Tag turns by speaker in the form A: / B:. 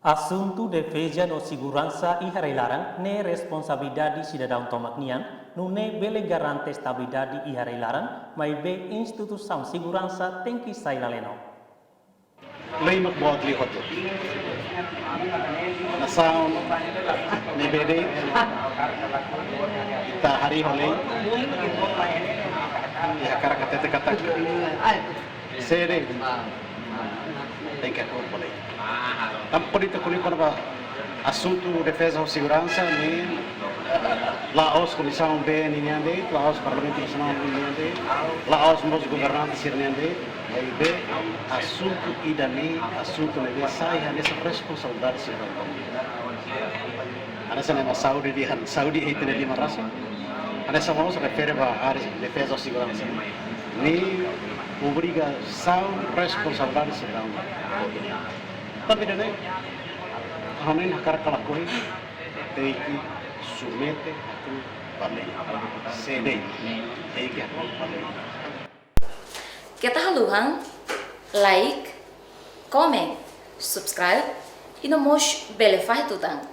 A: Assunto defesa no segurança e reilaran ne responsabilidade cidadão tomaknian, não ne bele garante estabilidade e reilaran, mas be instituição segurança tem que sair leno.
B: Lei buat lihat tu. Nasaw ni bede kita hari holei ya kara kata kata sere tem que boleh. Tampo dito kuli kono ba assunto defesa e segurança ni Laos Comissão B niande, Laos Parlamento Nacional niande, Laos mos governantes niande, aí B assunto idane, assunto lebe sai nessa responsabilidade cidadão. Anessa nama Saudi di Saudi itu di marasa. Anessa mau se refere ba área de defesa e segurança. Ni obrigação responsabilidade cidadão. Tapi dene hamen hakar kalakoi tem que submete aku balik CD tegi aku balik.
C: Kita haluhan like, comment, subscribe e no mos belefai tutang.